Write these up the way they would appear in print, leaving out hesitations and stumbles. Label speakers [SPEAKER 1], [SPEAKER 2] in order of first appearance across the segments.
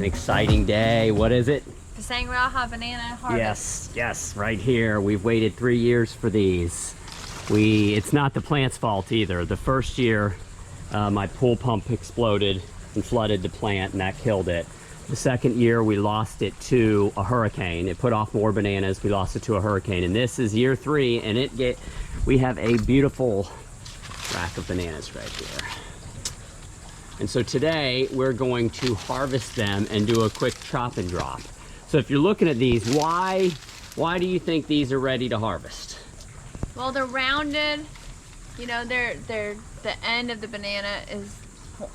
[SPEAKER 1] exciting day. What is it?
[SPEAKER 2] Pisang Raha banana harvest.
[SPEAKER 1] Yes, yes, right here. We've waited 3 years for these. It's not the plant's fault either. The first year, my pool pump exploded and flooded the plant, and that killed it. The second year, we lost it to a hurricane. It put off more bananas. We lost it to a hurricane, and this is year 3, and we have a beautiful rack of bananas right here. And so today, we're going to harvest them and do a quick chop and drop. So if you're looking at these, why do you think these are ready to harvest?
[SPEAKER 2] Well, they're rounded. You know, the end of the banana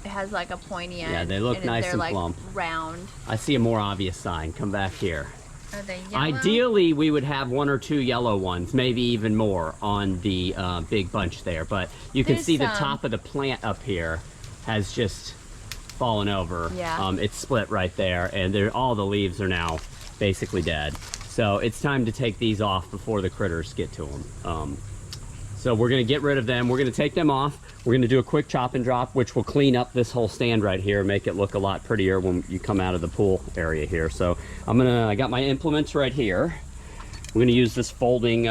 [SPEAKER 2] has like a pointy end.
[SPEAKER 1] Yeah, they look nice and
[SPEAKER 2] like
[SPEAKER 1] plump.
[SPEAKER 2] Round.
[SPEAKER 1] I see a more obvious sign. Come back here.
[SPEAKER 2] Are they yellow?
[SPEAKER 1] Ideally, we would have 1 or 2 yellow ones, maybe even more on the big bunch there. But you can see the top of the plant up here has just fallen over.
[SPEAKER 2] Yeah.
[SPEAKER 1] It's split right there, and all the leaves are now basically dead. So it's time to take these off before the critters get to them. So we're gonna get rid of them. We're gonna take them off. We're gonna do a quick chop and drop, which will clean up this whole stand right here, make it look a lot prettier when you come out of the pool area here. So I got my implements right here. We're gonna use this folding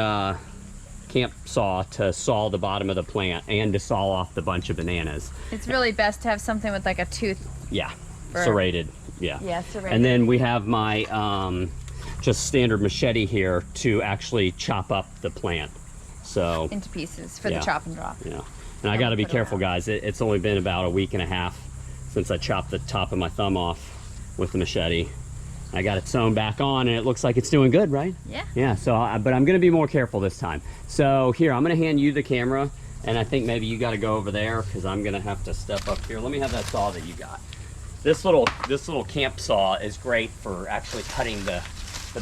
[SPEAKER 1] camp saw to saw the bottom of the plant and to saw off the bunch of bananas.
[SPEAKER 2] It's really best to have something with like a tooth.
[SPEAKER 1] Yeah, serrated. Yeah.
[SPEAKER 2] Yeah, serrated.
[SPEAKER 1] And then we have my just standard machete here to actually chop up the plant. So
[SPEAKER 2] into pieces for the chop and drop.
[SPEAKER 1] Yeah. And I got to be careful, guys. It's only been about a week and a half since I chopped the top of my thumb off with the machete. I got it sewn back on, and it looks like it's doing good, right?
[SPEAKER 2] Yeah.
[SPEAKER 1] Yeah. So, but I'm going to be more careful this time. So here, I'm going to hand you the camera, and I think maybe you got to go over there because I'm going to have to step up here. Let me have that saw that you got. This little camp saw is great for actually cutting the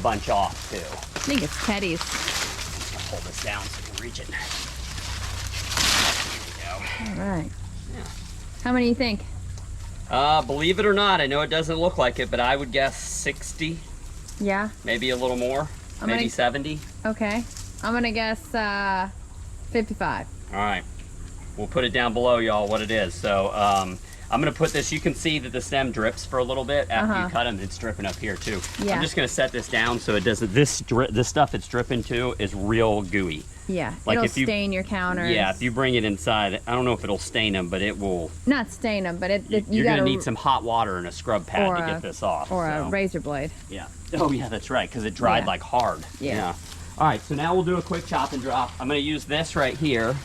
[SPEAKER 1] bunch off too.
[SPEAKER 2] I think it's Teddy's.
[SPEAKER 1] I'll hold this down so you can reach it. Here we go.
[SPEAKER 2] All right.
[SPEAKER 1] Yeah.
[SPEAKER 2] How many do you think?
[SPEAKER 1] Believe it or not, I know it doesn't look like it, but I would guess 60.
[SPEAKER 2] Yeah.
[SPEAKER 1] Maybe a little more. Maybe 70.
[SPEAKER 2] Okay. I'm gonna guess 55.
[SPEAKER 1] All right. We'll put it down below, y'all, what it is. So I'm gonna put this. You can see that the stem drips for a little bit after you cut them. It's dripping up here too.
[SPEAKER 2] Yeah.
[SPEAKER 1] I'm just gonna set this down so it doesn't. This stuff it's dripping to is real gooey.
[SPEAKER 2] Yeah,
[SPEAKER 1] like
[SPEAKER 2] it'll stain your counters.
[SPEAKER 1] Yeah, if you bring it inside, I don't know if it'll stain them, but it will.
[SPEAKER 2] Not stain them, but
[SPEAKER 1] you're gonna need some hot water and a scrub pad to get this off.
[SPEAKER 2] Or a razor blade.
[SPEAKER 1] Yeah. Oh yeah, that's right, because it dried like hard.
[SPEAKER 2] Yeah.
[SPEAKER 1] All right, so now we'll do a quick chop and drop. I'm gonna use this right here.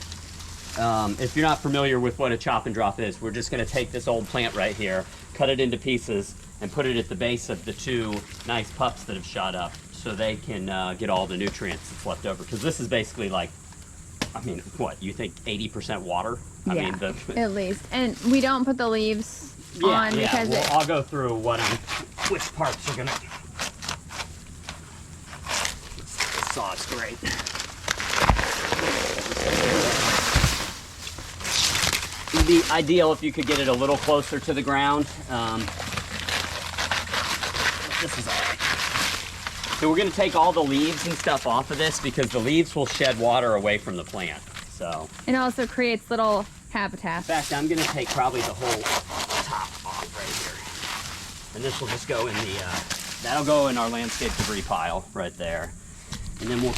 [SPEAKER 1] If you're not familiar with what a chop and drop is, we're just gonna take this old plant right here, cut it into pieces, and put it at the base of the 2 nice pups that have shot up so they can get all the nutrients that's left over. Because this is basically like, I mean, what, you think 80% water? I mean,
[SPEAKER 2] at least. And we don't put the leaves on because
[SPEAKER 1] I'll go through which parts are gonna. This saw is great. It'd be ideal if you could get it a little closer to the ground. This is all right. So we're going to take all the leaves and stuff off of this because the leaves will shed water away from the plant. So
[SPEAKER 2] it also creates little habitats.
[SPEAKER 1] In fact, I'm going to take probably the whole top off right here. And this will just go in that'll go in our landscape debris pile right there. And then we'll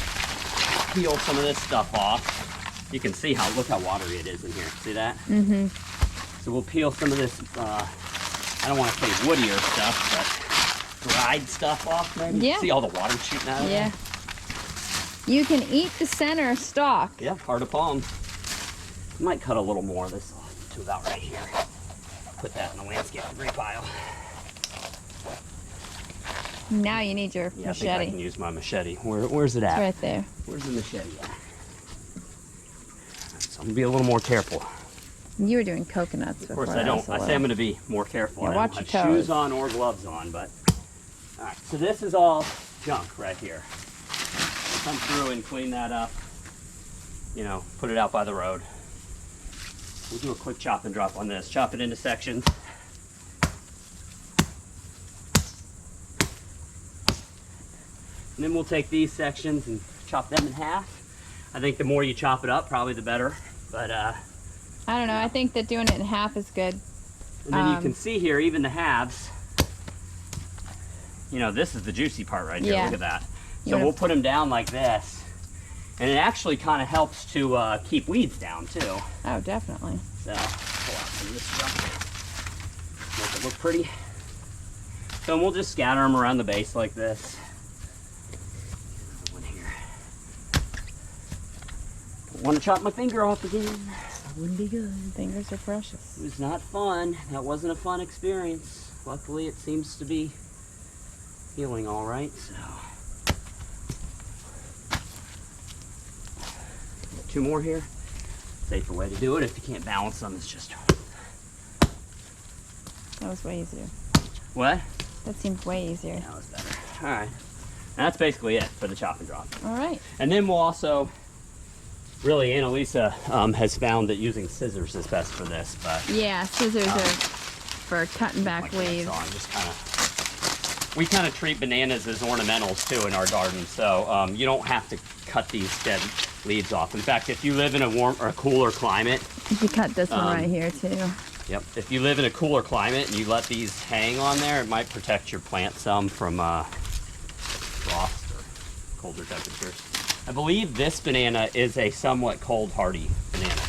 [SPEAKER 1] peel some of this stuff off. You can see look how watery it is in here. See that? Mm-hmm. So we'll peel some of this, I don't want to say woodier stuff, but dried stuff off maybe.
[SPEAKER 2] Yeah.
[SPEAKER 1] See all the water shooting out of it?
[SPEAKER 2] Yeah. You can eat the center stalk.
[SPEAKER 1] Yeah, hard to palm. I might cut a little more of this off to about right here. Put that in the landscape debris pile.
[SPEAKER 2] Now you need your machete.
[SPEAKER 1] I think I can use my machete. Where's it at?
[SPEAKER 2] It's right there.
[SPEAKER 1] Where's the machete at? So I'm gonna be a little more careful.
[SPEAKER 2] You were doing coconuts before.
[SPEAKER 1] Of course I don't. I say I'm gonna be more careful.
[SPEAKER 2] Yeah,
[SPEAKER 1] I
[SPEAKER 2] watch
[SPEAKER 1] don't
[SPEAKER 2] your
[SPEAKER 1] have
[SPEAKER 2] toes.
[SPEAKER 1] shoes on or gloves on, but all right. So this is all junk right here. Come through and clean that up. You know, put it out by the road. We'll do a quick chop and drop on this. Chop it into sections. And then we'll take these sections and chop them in half. I think the more you chop it up, probably the better. But
[SPEAKER 2] I don't know. I think that doing it in half is good.
[SPEAKER 1] And then you can see here, even the halves, you know, this is the juicy part right here.
[SPEAKER 2] Yeah.
[SPEAKER 1] Look at that.
[SPEAKER 2] You
[SPEAKER 1] So
[SPEAKER 2] wanna-
[SPEAKER 1] we'll put them down like this. And it actually kind of helps to keep weeds down too.
[SPEAKER 2] Oh, definitely.
[SPEAKER 1] So, pull out some of this stuff. Make it look pretty. So we'll just scatter them around the base like this. Another one here. Don't want to chop my finger off again. That wouldn't be good.
[SPEAKER 2] Fingers are precious.
[SPEAKER 1] It was not fun. That wasn't a fun experience. Luckily, it seems to be healing all right. So, 2 more here. Safer way to do it if you can't balance them is just.
[SPEAKER 2] That was way easier.
[SPEAKER 1] What?
[SPEAKER 2] That seemed way easier.
[SPEAKER 1] That was better. All right. And that's basically it for the chop and drop.
[SPEAKER 2] All right.
[SPEAKER 1] And then we'll also, really, Annalisa has found that using scissors is best for this, but
[SPEAKER 2] Yeah, scissors are for cutting back
[SPEAKER 1] like that,
[SPEAKER 2] leaves.
[SPEAKER 1] so I'm just kind of, we kind of treat bananas as ornamentals too in our garden, so you don't have to cut these dead leaves off. In fact, if you live in a warm or a cooler climate,
[SPEAKER 2] You could cut this one right here too.
[SPEAKER 1] yep, if you live in a cooler climate and you let these hang on there, it might protect your plant some from frost or colder temperatures. I believe this banana is a somewhat cold hardy banana.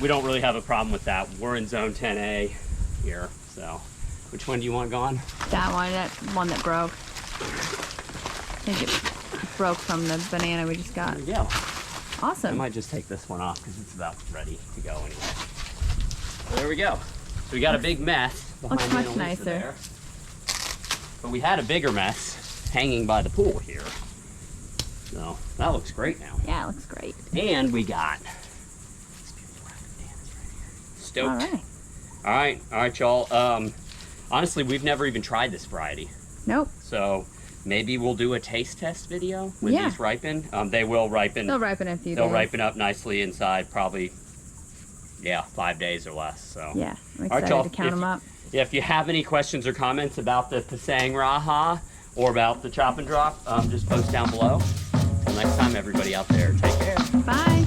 [SPEAKER 1] We don't really have a problem with that. We're in zone 10A here, so. Which one do you want gone?
[SPEAKER 2] That one that broke. I think it broke from the banana we just got.
[SPEAKER 1] There we go. I
[SPEAKER 2] Awesome.
[SPEAKER 1] might just take this one off because it's about ready to go anyway. So there we go. So we got a big mess behind
[SPEAKER 2] Looks much
[SPEAKER 1] Annalisa
[SPEAKER 2] nicer.
[SPEAKER 1] there. But we had a bigger mess hanging by the pool here. So that looks great now.
[SPEAKER 2] Yeah, it looks great.
[SPEAKER 1] And we got these beautiful bananas right here. Stoked.
[SPEAKER 2] All right.
[SPEAKER 1] All right, y'all. Honestly, we've never even tried this variety.
[SPEAKER 2] Nope.
[SPEAKER 1] So maybe we'll do a taste test video when
[SPEAKER 2] Yeah.
[SPEAKER 1] these ripen. They will ripen.
[SPEAKER 2] They'll ripen in a few
[SPEAKER 1] They'll
[SPEAKER 2] days.
[SPEAKER 1] ripen up nicely inside probably, 5 days or less. So
[SPEAKER 2] Yeah, I'm
[SPEAKER 1] All right,
[SPEAKER 2] excited
[SPEAKER 1] y'all,
[SPEAKER 2] to count
[SPEAKER 1] if
[SPEAKER 2] them up.
[SPEAKER 1] yeah, if you have any questions or comments about the Pisang Raha or about the chop and drop, just post down below. Until next time, everybody out there, take care.
[SPEAKER 2] Bye.